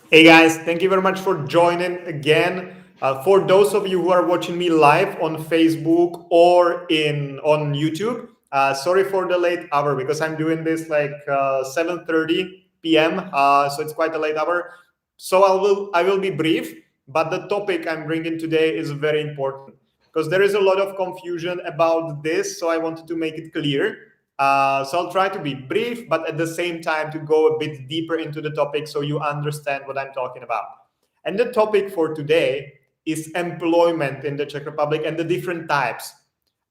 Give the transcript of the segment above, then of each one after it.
Hey guys, thank you very much for joining again. For those of you who are watching me live on Facebook or in on YouTube, sorry for the late hour because I'm doing this like 7:30 p.m. So it's quite a late hour. So I will be brief, but the topic I'm bringing today is very important because there is a lot of confusion about this. So I wanted to make it clear. So I'll try to be brief, but at the same time to go a bit deeper into the topic so you understand what I'm talking about. And the topic for today is employment in the Czech Republic and the different types.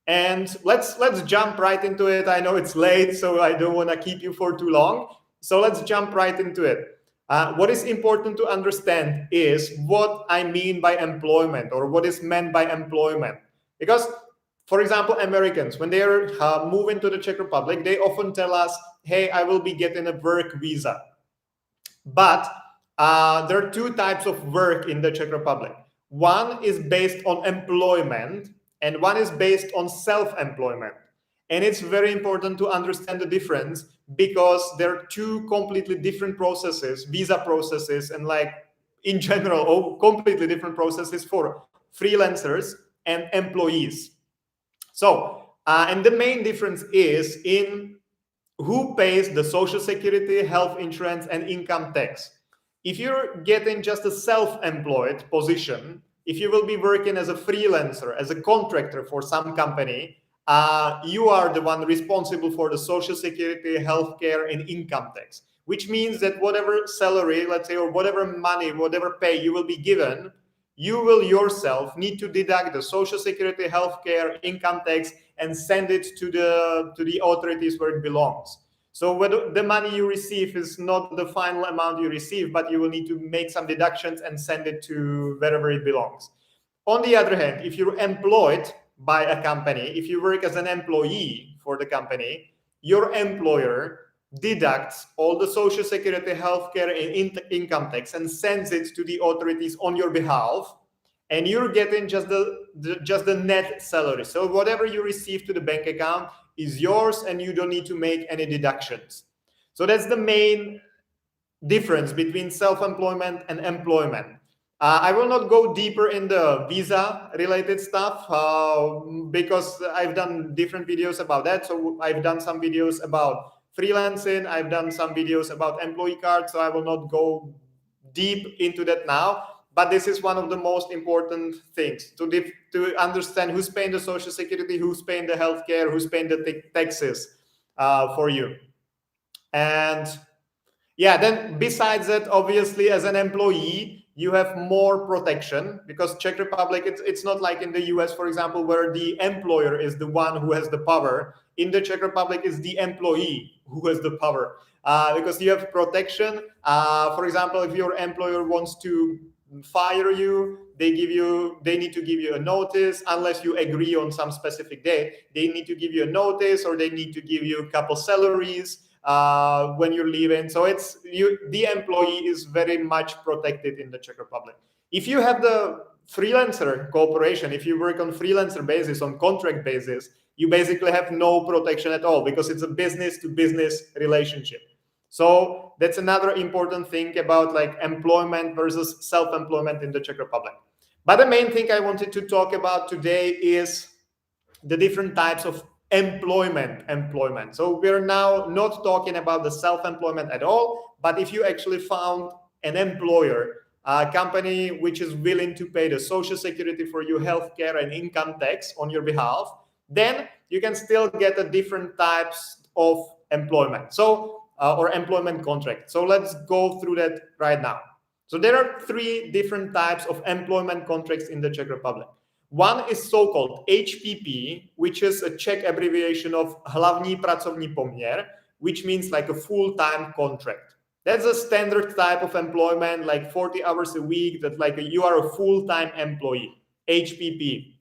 And let's jump right into it. I know it's late, so I don't want to keep you for too long. So let's jump right into it. What is important to understand is what I mean by employment or what is meant by employment. Because for example, Americans, when they are moving to the Czech Republic, they often tell us, hey, I will be getting a work visa. But there are two types of work in the Czech Republic. One is based on employment, and one is based on self-employment. And it's very important to understand the difference because there are two completely different processes, visa processes, and like in general, completely different processes for freelancers and employees. So, and the main difference is in who pays the social security, health insurance, and income tax. If you're getting just a self-employed position, if you will be working as a freelancer, as a contractor for some company, you are the one responsible for the social security, healthcare, and income tax, which means that whatever salary, let's say, or whatever money, whatever pay you will be given, you will yourself need to deduct the social security, healthcare, income tax, and send it to the authorities where it belongs. So whether the money you receive is not the final amount you receive, but you will need to make some deductions and send it to wherever it belongs. On the other hand, if you're employed by a company, if you work as an employee for the company, your employer deducts all the social security, healthcare, and income tax and sends it to the authorities on your behalf, and you're getting just the net salary. So whatever you receive to the bank account is yours, and you don't need to make any deductions. So that's the main difference between self-employment and employment. I will not go deeper in the visa related stuff because I've done different videos about that. So I've done some videos about freelancing, I've done some videos about employee cards, so I will not go deep into that now. But this is one of the most important things to understand who's paying the social security, who's paying the healthcare, who's paying the taxes for you. And yeah, then besides that, obviously, as an employee, you have more protection because Czech Republic, it's not like in the US, for example, where the employer is the one who has the power. In the Czech Republic, is the employee who has the power because you have protection. For example, if your employer wants to fire you, they need to give you a notice unless you agree on some specific date. They need to give you a notice, or they need to give you a couple salaries when you're leaving. So the employee is very much protected in the Czech Republic. If you have the freelancer cooperation, if you work on freelancer basis, on contract basis, you basically have no protection at all because it's a business to business relationship. So that's another important thing about like employment versus self-employment in the Czech Republic. But the main thing I wanted to talk about today is the different types of employment. So we're now not talking about the self-employment at all, but if you actually found an employer, a company which is willing to pay the social security for you, healthcare, and income tax on your behalf, then you can still get a different types of employment. So or employment contract. So let's go through that right now. So there are three different types of employment contracts in the Czech Republic. One is so-called HPP, which is a Czech abbreviation of Hlavni pracovni pomer, which means like a full-time contract. That's a standard type of employment, like 40 hours a week, that like you are a full-time employee, HPP.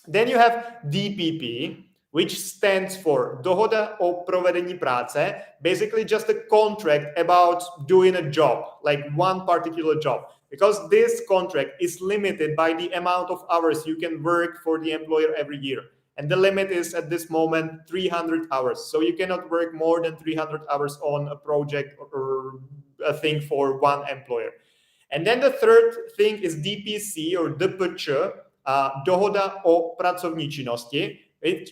Then you have DPP, which stands for Dohoda o provedeni prace, basically just a contract about doing a job, like one particular job. Because this contract is limited by the amount of hours you can work for the employer every year. And the limit is at this moment 300 hours. So you cannot work more than 300 hours on a project or a thing for one employer. And then the third thing is DPC or DPČ, Dohoda o pracovní činnosti,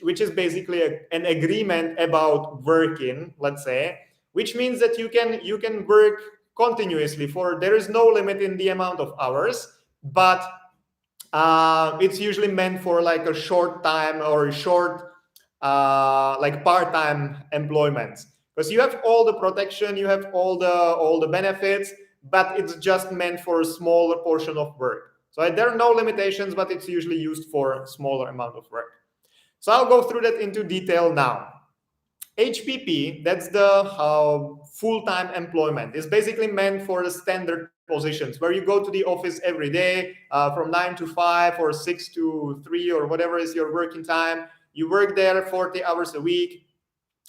which is basically an agreement about working, let's say, which means that you can work continuously there is no limit in the amount of hours, but it's usually meant for like a short time or short like part-time employment, because you have all the protection, you have all the benefits, but it's just meant for a smaller portion of work. So there are no limitations, but it's usually used for a smaller amount of work. So I'll go through that into detail now. HPP, that's the full-time employment, is basically meant for the standard positions where you go to the office every day from 9 to 5 or 6 to 3 or whatever is your working time. You work there 40 hours a week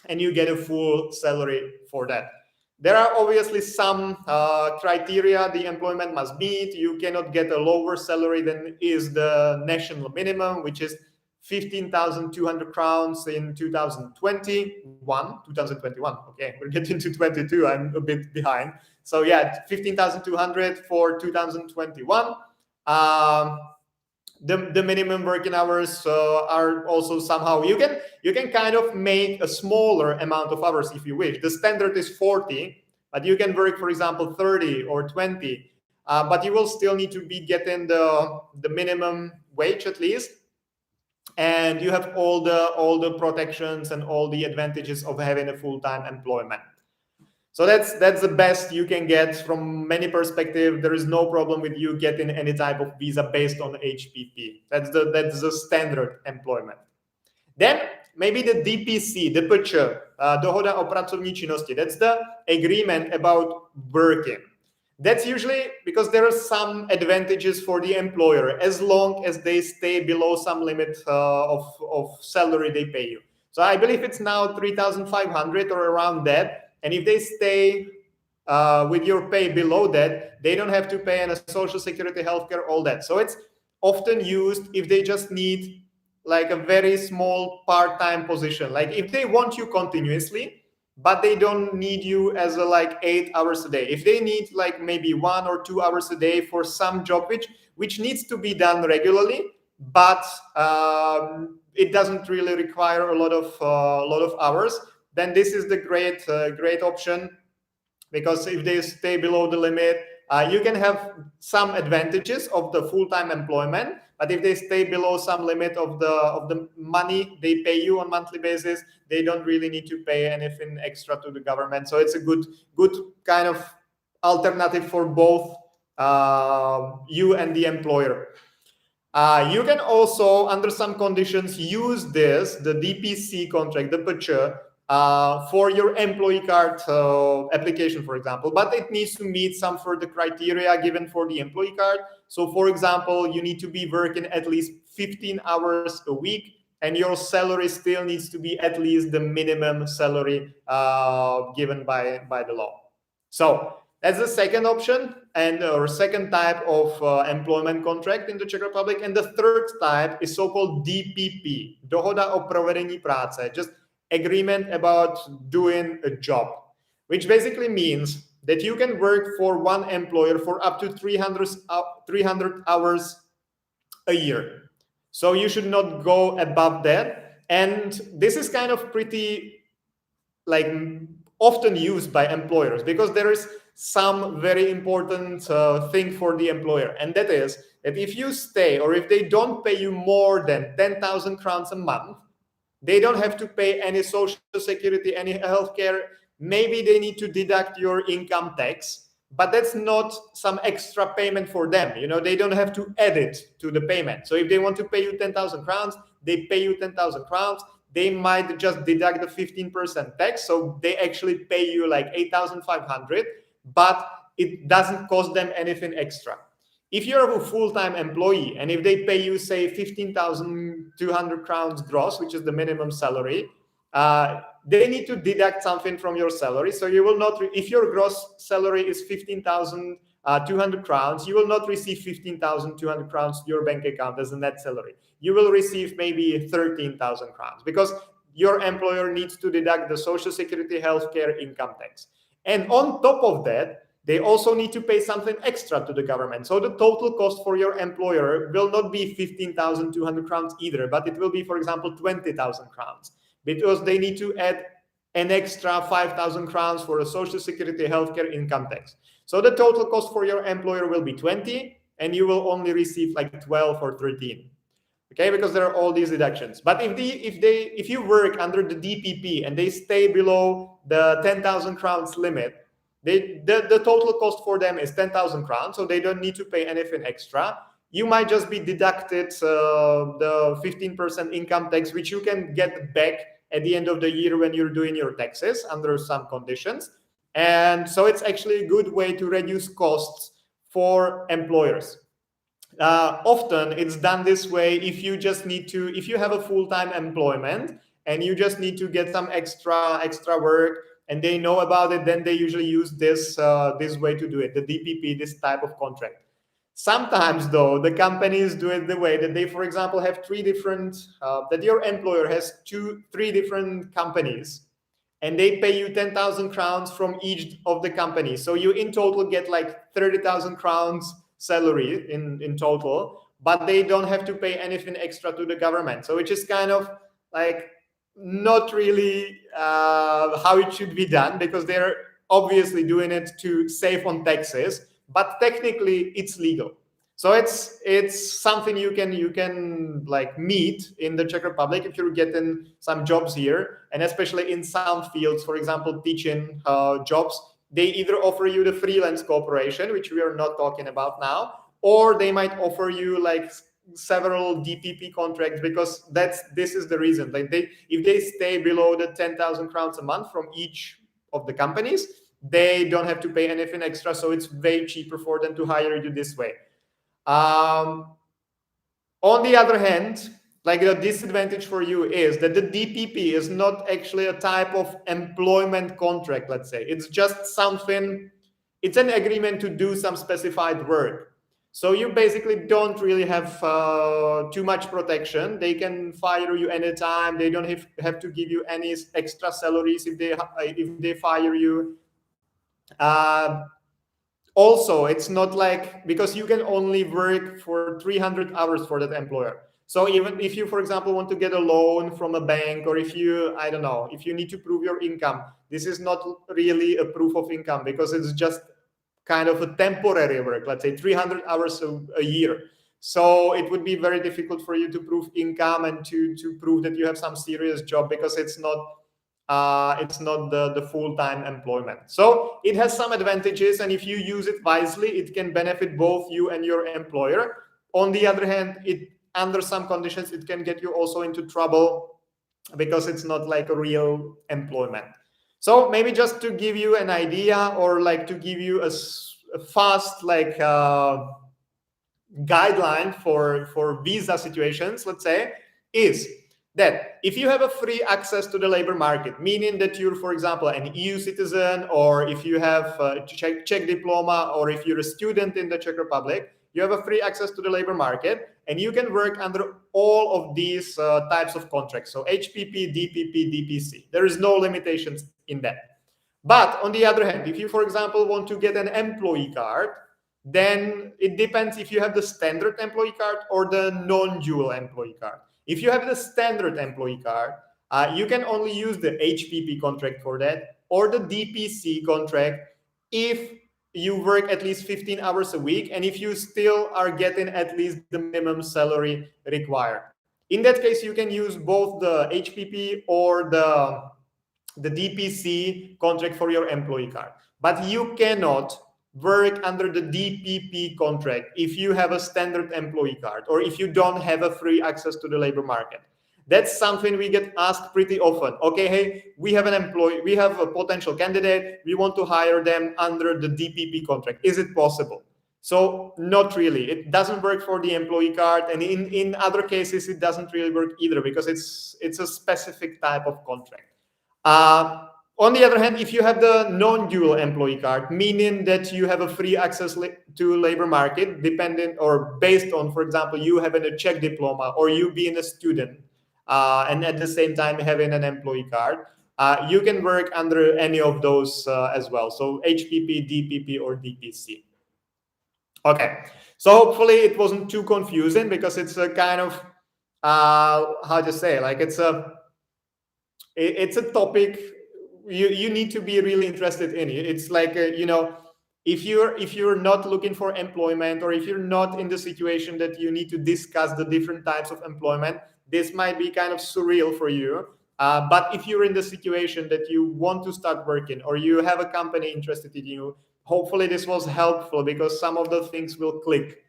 and you get a full salary for that. There are obviously some criteria the employment must meet. You cannot get a lower salary than is the national minimum, which is 15,200 crowns in 2021. Okay, we're getting to 22. I'm a bit behind. So yeah, 15,200 for 2021. The minimum working hours are also somehow you can kind of make a smaller amount of hours if you wish. The standard is 40, but you can work, for example, 30 or 20. But you will still need to be getting the minimum wage at least. And you have all the protections and all the advantages of having a full-time employment. So that's the best you can get from many perspectives. There is no problem with you getting any type of visa based on HPP. That's the standard employment. Then maybe the DPC, DPČ, Dohoda o pracovní činnosti. That's the agreement about working. That's usually because there are some advantages for the employer as long as they stay below some limit of salary they pay you. So I believe it's now 3,500 or around that. And if they stay with your pay below that, they don't have to pay on a social security, healthcare, all that. So it's often used if they just need like a very small part-time position. Like if they want you continuously, but they don't need you as a like 8 hours a day. If they need like maybe 1 or 2 hours a day for some job which needs to be done regularly, but it doesn't really require a lot of hours, then this is the great option, because if they stay below the limit, you can have some advantages of the full-time employment, but if they stay below some limit of the money they pay you on monthly basis, they don't really need to pay anything extra to the government. So it's a good kind of alternative for both you and the employer. You can also, under some conditions, use the DPC contract, the DPČ, for your employee card application, for example, but it needs to meet some further criteria given for the employee card. So, for example, you need to be working at least 15 hours a week, and your salary still needs to be at least the minimum salary given by the law. So that's the second option or second type of employment contract in the Czech Republic. And the third type is so-called DPP, Dohoda o provedeni prace, just agreement about doing a job, which basically means that you can work for one employer for up to 300 hours a year. So you should not go above that. And this is kind of pretty like often used by employers, because there is some very important thing for the employer. And that is that if you stay, or if they don't pay you more than 10,000 crowns a month, they don't have to pay any social security, any healthcare. Maybe they need to deduct your income tax, but that's not some extra payment for them. You know, they don't have to add it to the payment. So if they want to pay you 10,000 crowns, they pay you 10,000 crowns. They might just deduct the 15% tax. So they actually pay you like 8,500, but it doesn't cost them anything extra. If you're a full-time employee and if they pay you, say, 15,200 crowns gross, which is the minimum salary, they need to deduct something from your salary. So you will not, if your gross salary is 15,200 crowns, you will not receive 15,200 crowns to your bank account as a net salary. You will receive maybe 13,000 crowns because your employer needs to deduct the social security, healthcare, income tax. And on top of that, they also need to pay something extra to the government. So the total cost for your employer will not be 15,200 crowns either, but it will be, for example, 20,000 crowns, because they need to add an extra 5,000 crowns for a social security, healthcare, income tax. So the total cost for your employer will be 20, and you will only receive like 12 or 13. Okay, because there are all these deductions. But if you work under the DPP and they stay below the 10,000 crowns limit, the total cost for them is 10,000 crowns, so they don't need to pay anything extra. You might just be deducted the 15% income tax, which you can get back at the end of the year when you're doing your taxes under some conditions. And so it's actually a good way to reduce costs for employers. Often it's done this way if you have a full-time employment and you just need to get some extra work and they know about it, then they usually use this way to do it, the DPP, this type of contract. Sometimes though, the companies do it the way that they, for example, have that your employer has 3 different companies and they pay you 10,000 crowns from each of the companies. So you in total get like 30,000 crowns salary in total, but they don't have to pay anything extra to the government. So which is kind of like not really how it should be done, because they're obviously doing it to save on taxes, but technically it's legal. So it's something you can like meet in the Czech Republic if you're getting some jobs here, and especially in some fields, for example, teaching jobs. They either offer you the freelance cooperation, which we are not talking about now, or they might offer you like several DPP contracts, because this is the reason. Like if they stay below the 10,000 crowns a month from each of the companies, they don't have to pay anything extra. So it's way cheaper for them to hire you this way. On the other hand, like the disadvantage for you is that the DPP is not actually a type of employment contract, let's say. It's just something, it's an agreement to do some specified work. So you basically don't really have too much protection. They can fire you anytime. They don't have to give you any extra salaries if they fire you. Also, it's not like, because you can only work for 300 hours for that employer. So even if you, for example, want to get a loan from a bank, or if you, I don't know, if you need to prove your income, this is not really a proof of income, because it's just kind of a temporary work, let's say 300 hours a year. So it would be very difficult for you to prove income and to prove that you have some serious job, because it's not the full-time employment. So it has some advantages, and if you use it wisely, it can benefit both you and your employer. On the other hand, under some conditions, it can get you also into trouble, because it's not like a real employment. So maybe just to give you an idea, or like to give you a fast like guideline for visa situations, let's say, is that if you have a free access to the labor market, meaning that you're, for example, an EU citizen, or if you have a Czech diploma, or if you're a student in the Czech Republic, you have a free access to the labor market, and you can work under all of these types of contracts. So HPP, DPP, DPC. There is no limitations in that. But on the other hand, if you, for example, want to get an employee card, then it depends if you have the standard employee card or the non-dual employee card. If you have the standard employee card, you can only use the HPP contract for that, or the DPC contract if you work at least 15 hours a week, and if you still are getting at least the minimum salary required. In that case, you can use both the HPP or the DPC contract for your employee card. But you cannot work under the DPP contract if you have a standard employee card, or if you don't have a free access to the labor market. That's something we get asked pretty often. Okay, hey, we have an employee, we have a potential candidate, we want to hire them under the DPP contract. Is it possible? So not really. It doesn't work for the employee card, and in other cases it doesn't really work either, because it's a specific type of contract. On the other hand, if you have the non-dual employee card, meaning that you have a free access to labor market, dependent or based on, for example, you having a Czech diploma, or you being a student, and at the same time having an employee card, you can work under any of those as well. So HPP, DPP, or DPC. Okay, so hopefully it wasn't too confusing, because it's a kind of how to say, like it's a topic you need to be really interested in. It's like if you're not looking for employment, or if you're not in the situation that you need to discuss the different types of employment, this might be kind of surreal for you. But if you're in the situation that you want to start working, or you have a company interested in you, hopefully this was helpful, because some of the things will click.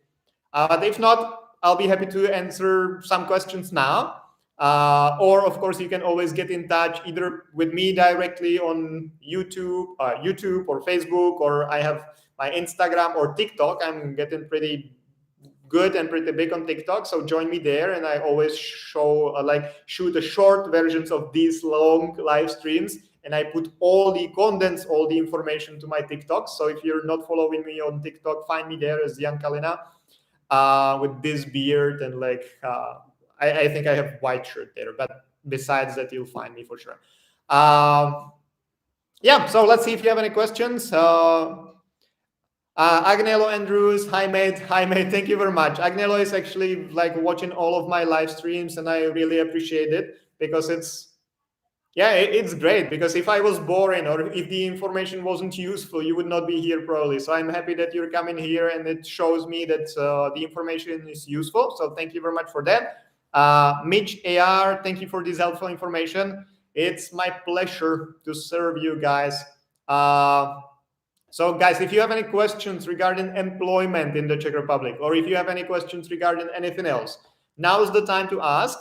But if not, I'll be happy to answer some questions now. Or of course, you can always get in touch either with me directly on YouTube or Facebook, or I have my Instagram or TikTok. I'm getting pretty good and pretty big on TikTok, so join me there. And I always show shoot the short versions of these long live streams, and I put all the information to my TikTok. So if you're not following me on TikTok, find me there as Jan Kalina, with this beard, and I think I have white shirt there, but besides that, you'll find me for sure. Yeah, so let's see if you have any questions. Agnello Andrews, hi mate, thank you very much. Agnello is actually watching all of my live streams, and I really appreciate it, because it's great, because if I was boring, or if the information wasn't useful, you would not be here probably. So I'm happy that you're coming here, and it shows me that the information is useful. So thank you very much for that. Mitch AR, thank you for this helpful information. It's my pleasure to serve you guys. So guys, if you have any questions regarding employment in the Czech Republic, or if you have any questions regarding anything else, now is the time to ask,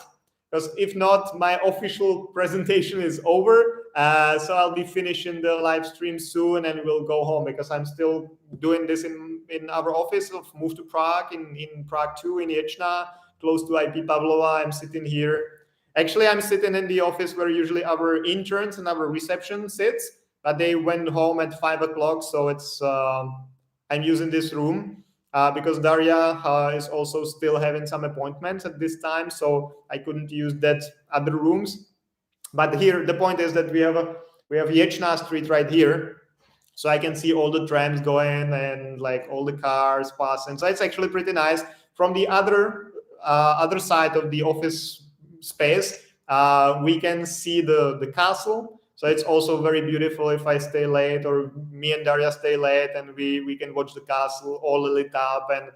because if not, my official presentation is over. So I'll be finishing the live stream soon, and we'll go home, because I'm still doing this in our office. I've moved to Prague, in Prague 2, in Ječna, close to IP Pavlova. I'm sitting here. Actually, I'm sitting in the office where usually our interns and our reception sits, but they went home at 5 o'clock. So it's I'm using this room because Daria is also still having some appointments at this time, so I couldn't use that other rooms. But here the point is that we have Ječna Street right here, so I can see all the trams going and all the cars passing. So it's actually pretty nice. From the other side of the office space, we can see the castle. So it's also very beautiful if I stay late, or me and Daria stay late, and we can watch the castle all lit up. And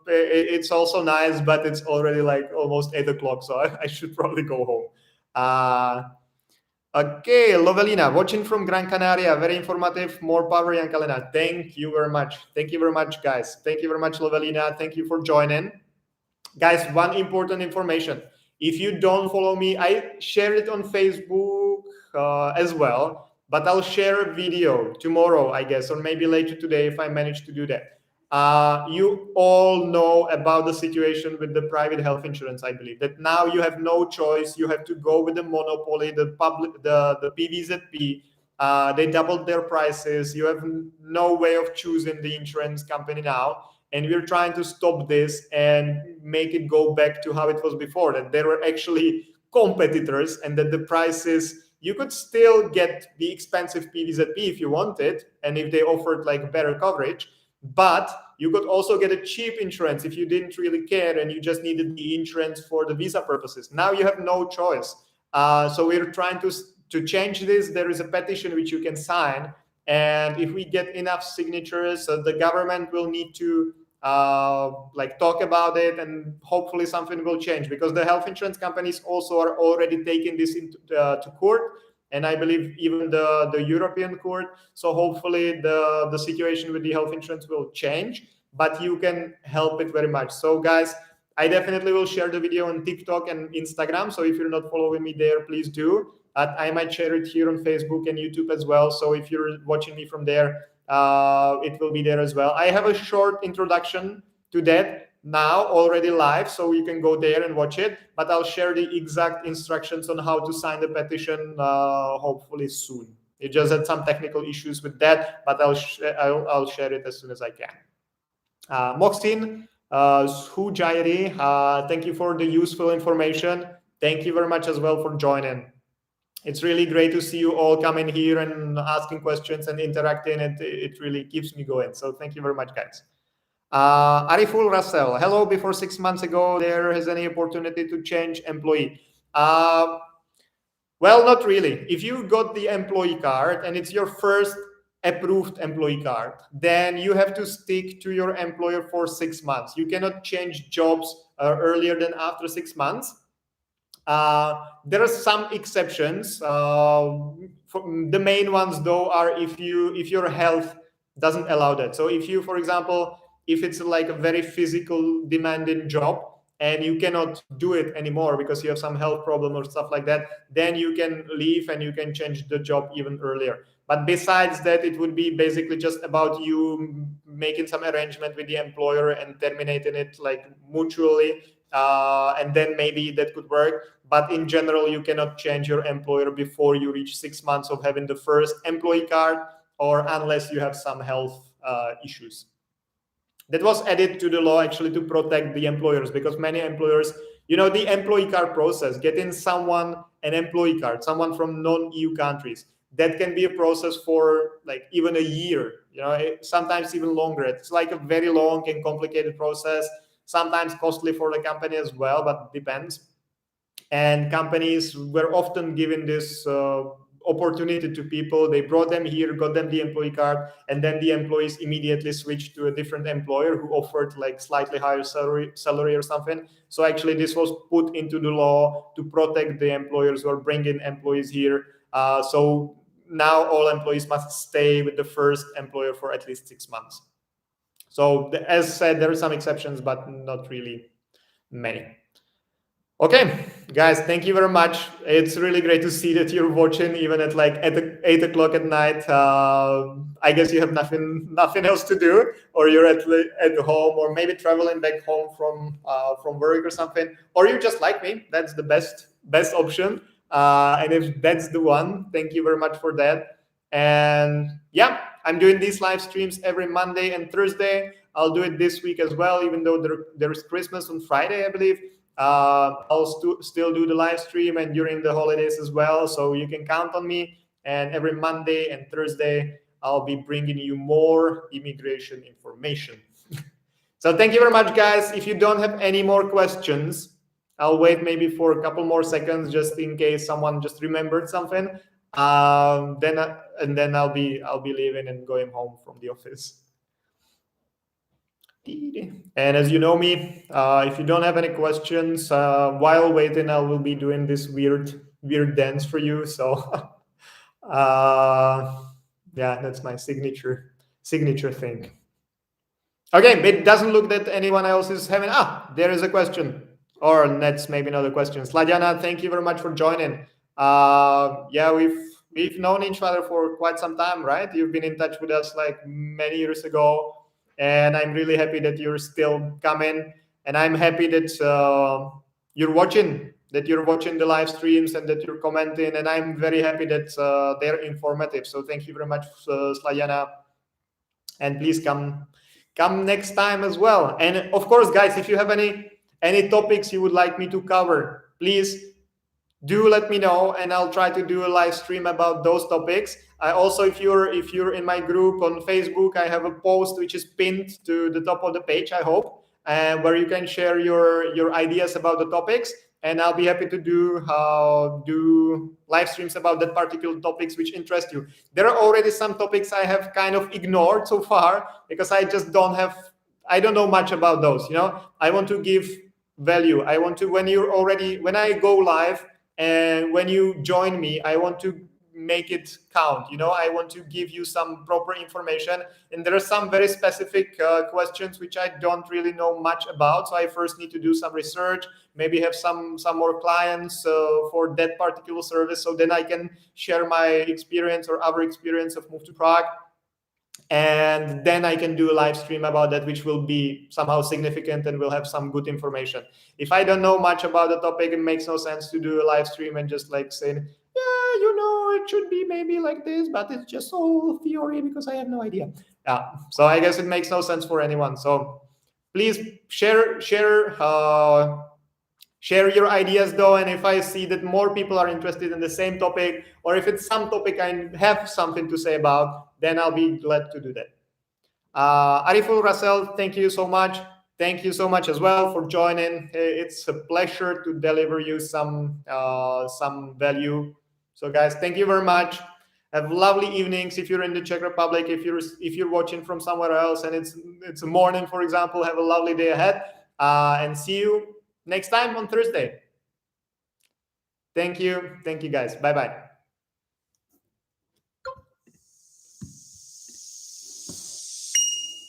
it's also nice, but it's already almost 8 o'clock, so I should probably go home. Okay, Lovelina, watching from Gran Canaria, very informative, more power, Jan Kalina. Thank you very much. Thank you very much, guys. Thank you very much, Lovelina. Thank you for joining. Guys, one important information. If you don't follow me, I share it on Facebook as well, but I'll share a video tomorrow, I guess, or maybe later today if I manage to do that. You all know about the situation with the private health insurance, I believe, that now you have no choice. You have to go with the monopoly, the PVZP. They doubled their prices. You have no way of choosing the insurance company now. And we're trying to stop this and make it go back to how it was before, that there were actually competitors, and that the prices, you could still get the expensive PVZP if you wanted, and if they offered better coverage, but you could also get a cheap insurance if you didn't really care and you just needed the insurance for the visa purposes. Now you have no choice. So we're trying to change this. There is a petition which you can sign. And if we get enough signatures, the government will need to talk about it, and hopefully something will change, because the health insurance companies also are already taking this into to court, and I believe even the European court. So hopefully the situation with the health insurance will change, but you can help it very much. So guys, I definitely will share the video on TikTok and Instagram. So if you're not following me there, please do. I might share it here on Facebook and YouTube as well. So if you're watching me from there, it will be there as well. I have a short introduction to that now already live, so you can go there and watch it. But I'll share the exact instructions on how to sign the petition hopefully soon. It just had some technical issues with that, but I'll share it as soon as I can. Moxin, Hujairi, thank you for the useful information. Thank you very much as well for joining. It's really great to see you all coming here and asking questions and interacting. It really keeps me going. So thank you very much, guys. Ariful Russell, hello. Before 6 months ago, there is any opportunity to change employee? Well, not really. If you got the employee card and it's your first approved employee card, then you have to stick to your employer for 6 months. You cannot change jobs earlier than after 6 months. There are some exceptions. The main ones, though, are if your health doesn't allow that. So if you, for example, if it's like a very physical demanding job and you cannot do it anymore because you have some health problem or stuff like that, then you can leave and you can change the job even earlier. But besides that, it would be basically just about you making some arrangement with the employer and terminating it like mutually. And then maybe that could work. But in general, you cannot change your employer before you reach 6 months of having the first employee card, or unless you have some health issues. That was added to the law actually to protect the employers, because many employers, the employee card process, getting an employee card, someone from non-EU countries, that can be a process for like even a year, sometimes even longer. It's like a very long and complicated process, sometimes costly for the company as well, but depends. And companies were often given this opportunity to people. They brought them here, got them the employee card, and then the employees immediately switched to a different employer who offered like slightly higher salary or something. So actually this was put into the law to protect the employers who are bringing employees here. So now all employees must stay with the first employer for at least 6 months. So as said, there are some exceptions, but not really many. Okay, guys, thank you very much. It's really great to see that you're watching even at like 8 o'clock at night. I guess you have nothing else to do, or you're at home, or maybe traveling back home from work or something, or you just like me. That's the best option. And if that's the one, thank you very much for that. And yeah, I'm doing these live streams every Monday and Thursday. I'll do it this week as well, even though there's Christmas on Friday, I believe. I'll still do the live stream and during the holidays as well. So you can count on me. And every Monday and Thursday, I'll be bringing you more immigration information. So thank you very much, guys. If you don't have any more questions, I'll wait maybe for a couple more seconds just in case someone just remembered something. Then I'll be leaving and going home from the office. And as you know me, if you don't have any questions, while waiting, I will be doing this weird dance for you. So yeah, that's my signature thing. Okay, but it doesn't look that anyone else is having. There is a question, or that's maybe not a question. Sladiana, thank you very much for joining. Yeah, we've known each other for quite some time, right? You've been in touch with us like many years ago. And I'm really happy that you're still coming, and I'm happy that you're watching the live streams and that you're commenting, and I'm very happy that they're informative. So thank you very much, Slajana, and please come next time as well. And of course, guys, if you have any topics you would like me to cover, please do let me know, and I'll try to do a live stream about those topics. I also, if you're in my group on Facebook, I have a post which is pinned to the top of the page, I hope, where you can share your ideas about the topics, and I'll be happy to do live streams about that particular topics which interest you. There are already some topics I have kind of ignored so far because I just I don't know much about those. I want to give value. I want to, when I go live, and when you join me, I want to make it count. I want to give you some proper information. And there are some very specific questions which I don't really know much about. So I first need to do some research, maybe have some more clients for that particular service. So then I can share my experience or our experience of Move to Prague. And then I can do a live stream about that, which will be somehow significant and will have some good information. If I don't know much about the topic, it makes no sense to do a live stream and just like saying, yeah, it should be maybe like this, but it's just all theory because I have no idea. Yeah, so I guess it makes no sense for anyone. So please share Share your ideas though, and if I see that more people are interested in the same topic, or if it's some topic I have something to say about, then I'll be glad to do that. Ariful, Russell, thank you so much. Thank you so much as well for joining. It's a pleasure to deliver you some value. So guys, thank you very much. Have lovely evenings if you're in the Czech Republic. If you're watching from somewhere else and it's a morning, for example, have a lovely day ahead. And see you next time on Thursday. Thank you guys. Bye bye.